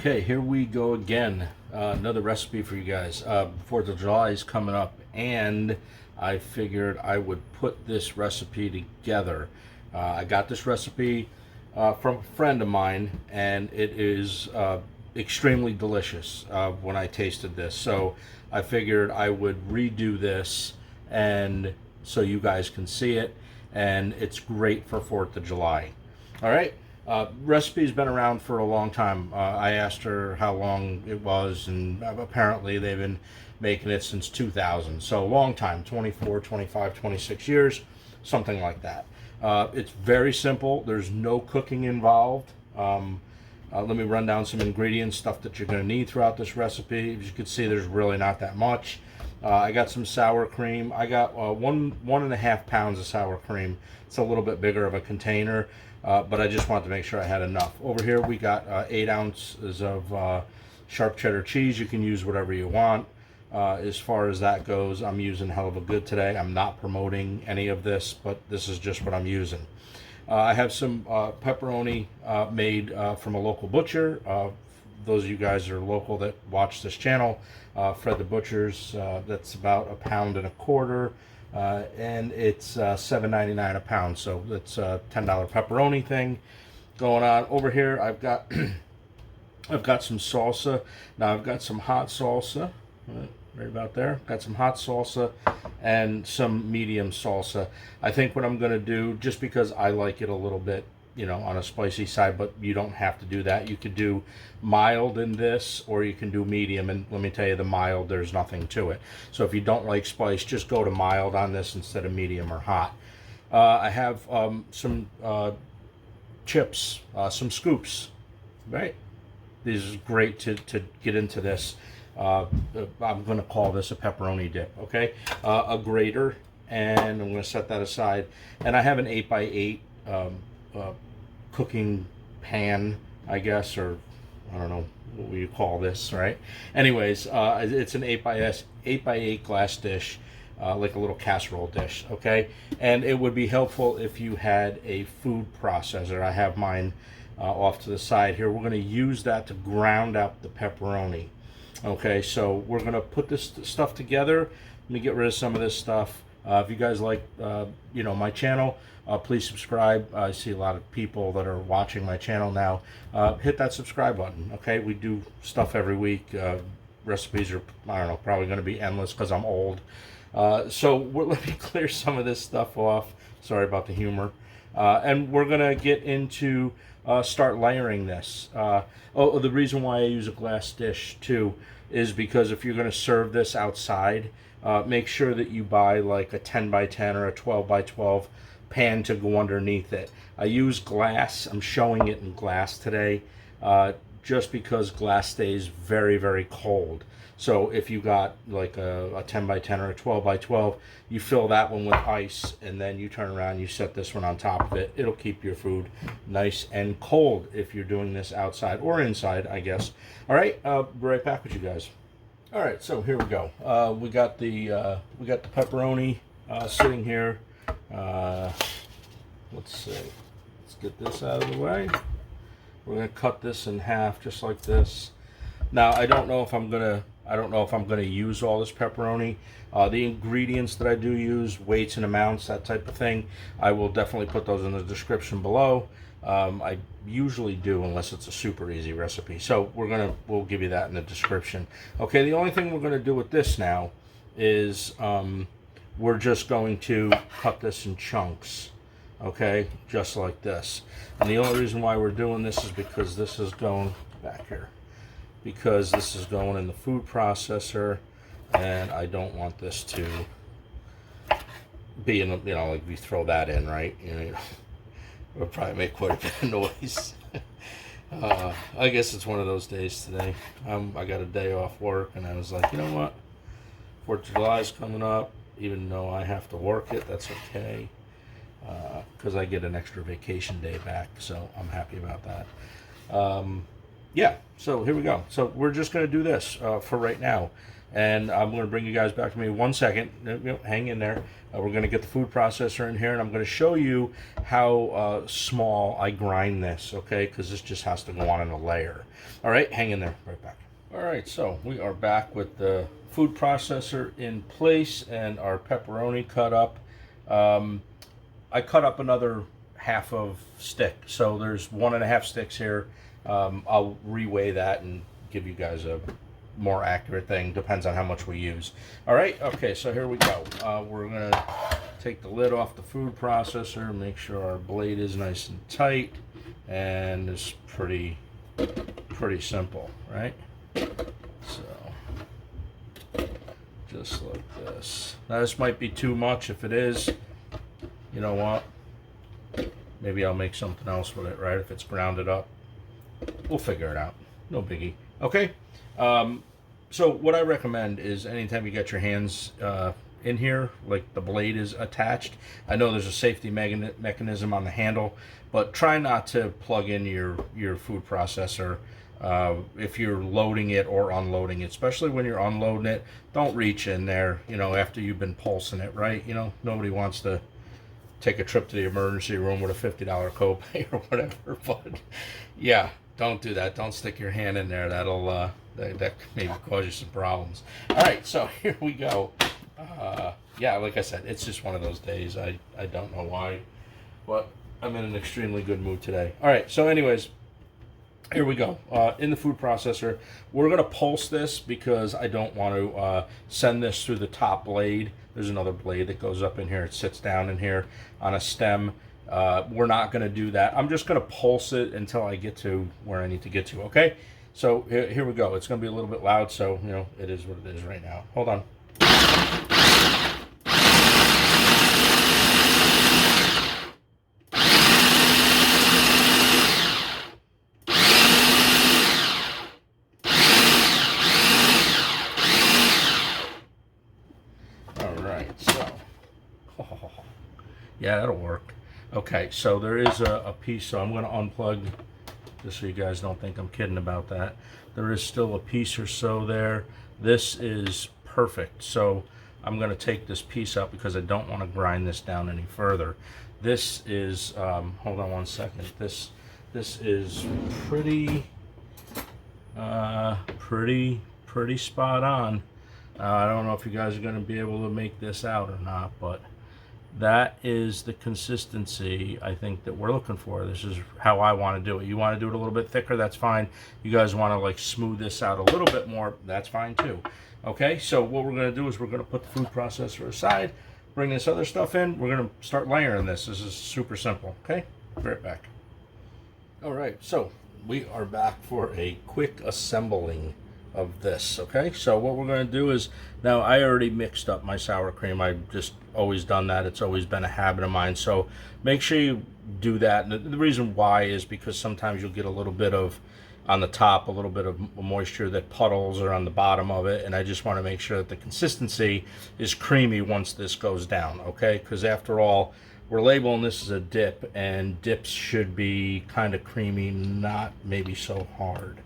Okay, here we go again. Another recipe for you guys. 4th of July is coming up, and I figured I would put this recipe together. I got this recipe from a friend of mine, and it is extremely delicious when I tasted this. So I figured I would redo this, and so you guys can see it, and it's great for 4th of July. All right. Recipe's been around for a long time. I asked her how long it was, and apparently they've been making it since 2000. So a long time, 24, 25, 26 years, something like that. It's very simple. There's no cooking involved. Let me run down some ingredients, stuff that you're going to need throughout this recipe. As you can see, there's really not that much. I got some sour cream. I got 1.5 pounds of sour cream. It's a little bit bigger of a container, but I just wanted to make sure I had enough. Over here we got 8 ounces of sharp cheddar cheese. You can use whatever you want. As far as that goes, I'm using Hell of a Good today. I'm not promoting any of this, but this is just what I'm using. I have some pepperoni made from a local butcher. Those of you guys that are local that watch this channel, Fred the Butcher's, that's about 1.25 pounds, and it's $7.99 a pound, so it's a $10 pepperoni thing going on. Over here I've got I've got some salsa. Now I've got some hot salsa right about there. Got some hot salsa and some medium salsa. I think what I'm going to do, just because I like it a little bit, you know, on a spicy side, but you don't have to do that. You could do mild in this, or you can do medium, and let me tell you, the mild, there's nothing to it. So if you don't like spice, just go to mild on this instead of medium or hot. I have some chips, some scoops, right? These are great to get into this. I'm going to call this a pepperoni dip, okay? A grater, and I'm going to set that aside. And I have an 8x8 cooking pan, I guess, or I don't know what you call this, right? Anyways, it's an 8x8 glass dish, like a little casserole dish, okay? And it would be helpful if you had a food processor. I have mine off to the side here. We're going to use that to ground out the pepperoni. Okay, so we're going to put this stuff together. Let me get rid of some of this stuff. If you guys like, you know, my channel, please subscribe. I see a lot of people that are watching my channel now. Hit that subscribe button, okay? We do stuff every week. Recipes are, I don't know, probably going to be endless because I'm old. So let me clear some of this stuff off. Sorry about the humor. And we're going to get into start layering this. The reason why I use a glass dish too is because if you're going to serve this outside, make sure that you buy like a 10x10 or a 12x12 pan to go underneath it. I use glass. I'm showing it in glass today just because glass stays very, very cold. So if you got like a 10x10 or a 12x12, you fill that one with ice, and then you turn around, you set this one on top of it. It'll keep your food nice and cold if you're doing this outside or inside, I guess. All right, be right back with you guys. All right, so here we go. We got the pepperoni sitting here. Let's see. Let's get this out of the way. We're gonna cut this in half, just like this. Now I don't know if I'm gonna use all this pepperoni. The ingredients that I do use, weights and amounts, that type of thing, I will definitely put those in the description below. I usually do, unless it's a super easy recipe. So we'll give you that in the description. Okay, the only thing we're gonna do with this now is we're just going to cut this in chunks. Okay, just like this. And the only reason why we're doing this is because this is going back here. Because this is going in the food processor, and I don't want this to be in, you know, like we throw that in, right? You know, it'll probably make quite a bit of noise. I guess it's one of those days today. I got a day off work, and I was like, you know what? 4th of July is coming up. Even though I have to work it, that's okay. Because I get an extra vacation day back, so I'm happy about that. yeah, so here we go. So we're just going to do this for right now. And I'm going to bring you guys back to me 1 second. Hang in there. We're going to get the food processor in here, and I'm going to show you how small I grind this, okay? Because this just has to go on in a layer. All right, hang in there. Right back. All right, so we are back with the food processor in place and our pepperoni cut up. I cut up another half of stick, so there's 1.5 sticks here. I'll reweigh that and give you guys a more accurate thing. Depends on how much we use. All right, okay, so here we go. We're gonna take the lid off the food processor, make sure our blade is nice and tight, and it's pretty simple, right? So just like this. Now this might be too much. If it is, you know what, maybe I'll make something else with it, right? If it's grounded up, we'll figure it out. No biggie. Okay. So what I recommend is anytime you get your hands in here, like the blade is attached, I know there's a safety mechanism on the handle, but try not to plug in your food processor if you're loading it or unloading it, especially when you're unloading it. Don't reach in there, you know, after you've been pulsing it, right? You know, nobody wants to take a trip to the emergency room with a $50 copay or whatever, but yeah, don't do that. Don't stick your hand in there. That'll that maybe cause you some problems. All right, so here we go. Yeah, like I said, it's just one of those days. I don't know why, but I'm in an extremely good mood today. All right, so anyways, here we go. In the food processor, we're going to pulse this because I don't want to send this through the top blade. There's another blade that goes up in here. It sits down in here on a stem. We're not going to do that. I'm just going to pulse it until I get to where I need to get to, okay? So here we go. It's going to be a little bit loud, so, you know, it is what it is right now. Hold on. Yeah, that'll work. Okay, so there is a piece, so I'm going to unplug, just so you guys don't think I'm kidding about that. There is still a piece or so there. This is perfect. So I'm going to take this piece out because I don't want to grind this down any further. This is, hold on 1 second. This is pretty spot on. I don't know if you guys are going to be able to make this out or not, but that is the consistency I think that we're looking for. This is how I want to do it. You want to do it a little bit thicker, that's fine. You guys want to like smooth this out a little bit more, that's fine too. Okay, so what we're going to do is we're going to put the food processor aside, bring this other stuff in. We're going to start layering this. This is super simple, okay? Be right back. All right, so we are back for a quick assembling of this, okay? So what we're going to do is, now I already mixed up my sour cream. I've just always done that. It's always been a habit of mine. So make sure you do that. And the reason why is because sometimes you'll get a little bit of, on the top, a little bit of moisture that puddles or on the bottom of it. And I just want to make sure that the consistency is creamy once this goes down, okay? Because after all, we're labeling this as a dip, and dips should be kind of creamy, not maybe so hard.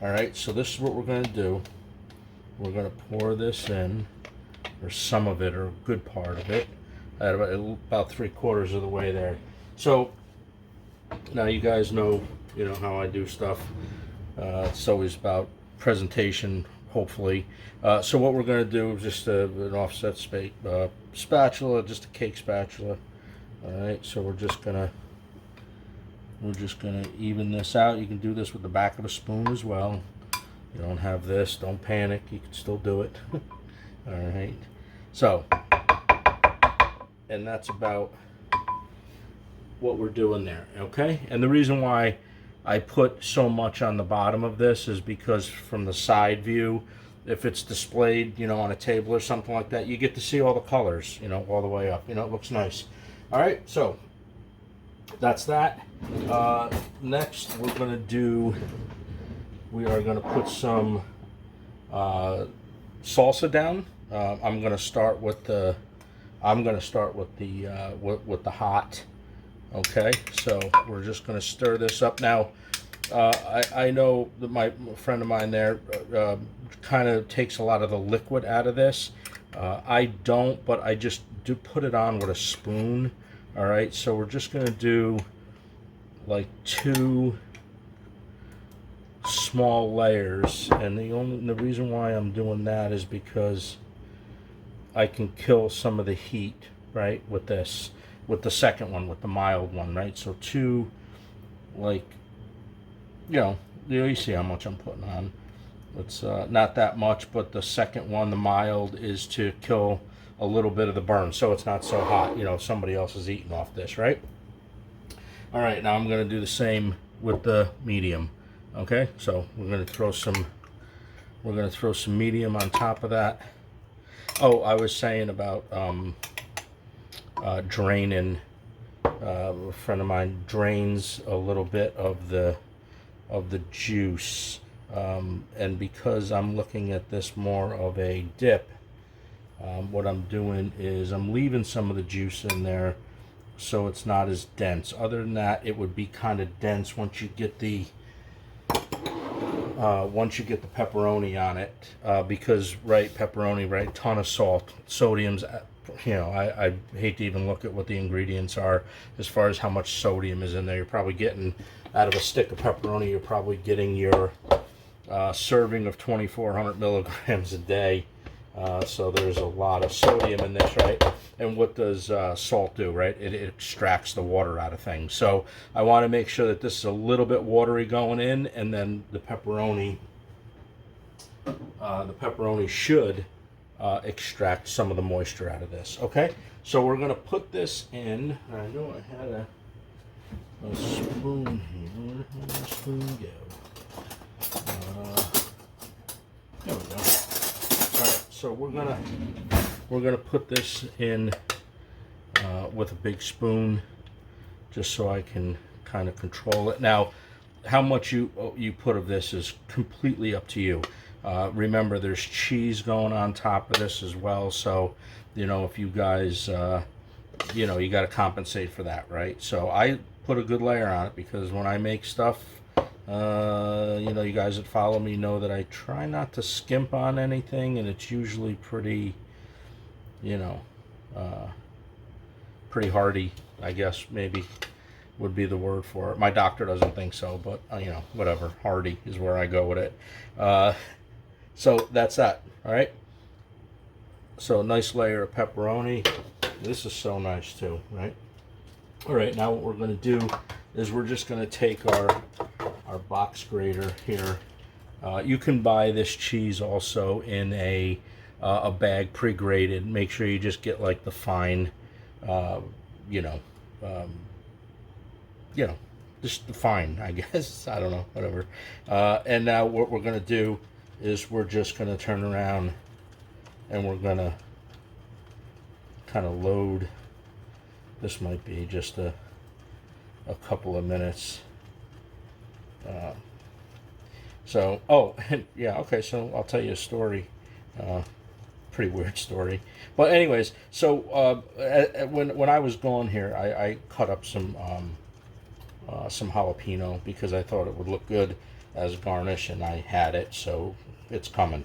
All right, so this is what we're going to do. We're going to pour this in, or some of it, or a good part of it, at about 3/4 of the way there. So now you guys know, you know how I do stuff. It's always about presentation, hopefully. So what we're going to do is just an offset spatula, just a cake spatula. All right, so we're just gonna even this out. You can do this with the back of a spoon as well. You don't have this, don't panic, you can still do it. All right, so, and that's about what we're doing there, okay? And the reason why I put so much on the bottom of this is because from the side view, if it's displayed, you know, on a table or something like that, you get to see all the colors, you know, all the way up. You know, it looks nice. All right, so that's that. Next, we are going to put some salsa down. I'm going to start with the hot. Okay, so we're just going to stir this up now. I know that my friend of mine there kind of takes a lot of the liquid out of this. I don't, but I just do put it on with a spoon. All right, so we're just gonna do like 2 small layers, and the reason why I'm doing that is because I can kill some of the heat, right, with this, with the second one, with the mild one, right? So 2, like, you see how much I'm putting on. It's not that much, but the second one, the mild, is to kill a little bit of the burn, so it's not so hot. Somebody else is eating off this, right? All right, now I'm going to do the same with the medium. Okay, so we're going to throw some medium on top of that. Oh, I was saying about draining. A friend of mine drains a little bit of the juice, and because I'm looking at this more of a dip, what I'm doing is I'm leaving some of the juice in there so it's not as dense. Other than that, it would be kind of dense once you get the pepperoni on it, because pepperoni, right, ton of salt, sodium's, I hate to even look at what the ingredients are as far as how much sodium is in there. You're probably getting, out of a stick of pepperoni, you're probably getting your serving of 2,400 milligrams a day. So there's a lot of sodium in this, right? And what does salt do, right? It extracts the water out of things. So I want to make sure that this is a little bit watery going in, and then the pepperoni should extract some of the moisture out of this. Okay, so we're going to put this in. I know I had a spoon here. Where did the spoon go? There we go. All right, so we're gonna put this in with a big spoon, just so I can kind of control it. Now, how much you put of this is completely up to you. Remember, there's cheese going on top of this as well, so if you guys you got to compensate for that, right? So I put a good layer on it because when I make stuff, you guys that follow me know that I try not to skimp on anything, and it's usually pretty, pretty hearty, I guess maybe would be the word for it. My doctor doesn't think so, but whatever, hearty is where I go with it. So that's that. All right, so a nice layer of pepperoni. This is so nice too, right? All right, now what we're going to do is we're just going to take our box grater here. You can buy this cheese also in a bag pre-grated. Make sure you just get like the fine, just the fine, I guess. I don't know, whatever. And now what we're going to do is we're just going to turn around and we're going to kind of load. This might be just a couple of minutes. Yeah, okay, so I'll tell you a story. Pretty weird story. But anyways, so when I was going here, I cut up some jalapeno because I thought it would look good as garnish, and I had it, so it's coming.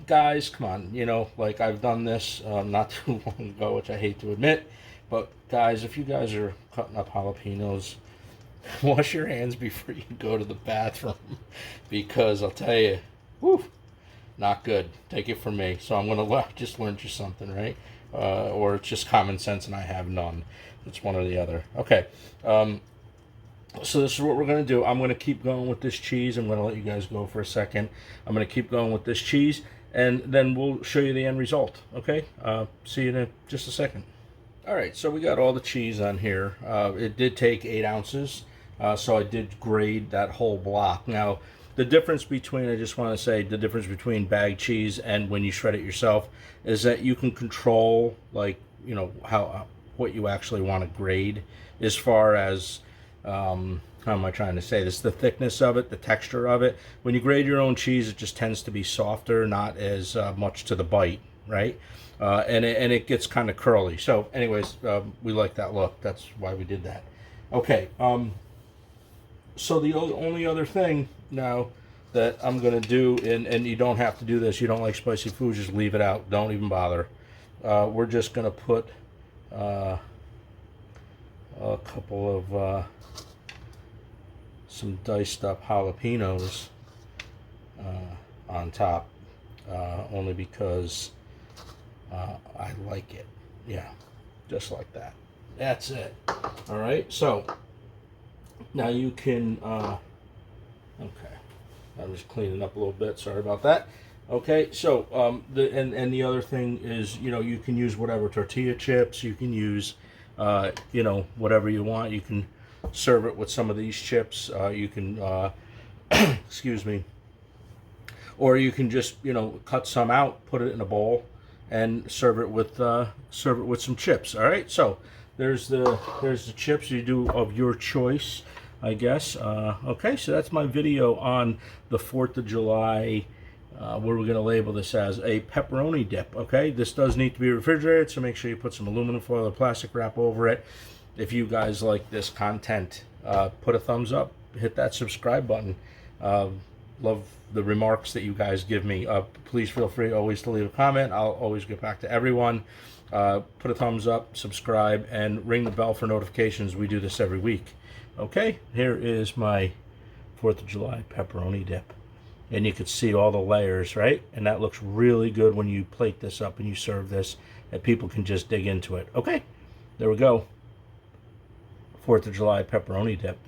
Guys, come on, like I've done this not too long ago, which I hate to admit, but guys, if you guys are cutting up jalapenos, wash your hands before you go to the bathroom, because I'll tell you, whew, not good. Take it from me. So I'm gonna just learn you something, right? Or it's just common sense, and I have none. It's one or the other. Okay. So this is what we're going to do. I'm going to keep going with this cheese. I'm going to let you guys go for a second. I'm going to keep going with this cheese, and then we'll show you the end result. Okay? See you in just a second. All right, so we got all the cheese on here. It did take 8 ounces, so I did grade that whole block. Now, the difference between, I just want to say, the difference between bag cheese and when you shred it yourself is that you can control, like, what you actually want to grade as far as, how am I trying to say this? The thickness of it, the texture of it. When you grade your own cheese, it just tends to be softer, not as much to the bite, right? And it gets kind of curly. So anyways, we like that look. That's why we did that. Okay. So the only other thing now that I'm gonna do, and you don't have to do this, you don't like spicy food, just leave it out, don't even bother. We're just gonna put a couple of some diced up jalapenos on top, only because I like it. Yeah, just like that. That's it. All right, so now you can, okay, I'm just cleaning up a little bit, sorry about that. Okay, so the other thing is, you know, you can use whatever tortilla chips, you can use, you know, whatever you want. You can serve it with some of these chips. You can, excuse me, or you can just, you know, cut some out, put it in a bowl, and serve it with some chips. All right, so there's the chips. You do of your choice, I guess. Okay, so that's my video on the 4th of July. What we're going to label this as a pepperoni dip. Okay, this does need to be refrigerated, so make sure you put some aluminum foil or plastic wrap over it. If you guys like this content, put a thumbs up, hit that subscribe button. Love the remarks that you guys give me. Please feel free always to leave a comment. I'll always get back to everyone. Put a thumbs up, subscribe, and ring the bell for notifications. We do this every week. Okay, here is my 4th of July pepperoni dip. And you can see all the layers, right? And that looks really good when you plate this up and you serve this, and people can just dig into it. Okay, there we go. 4th of July pepperoni dip.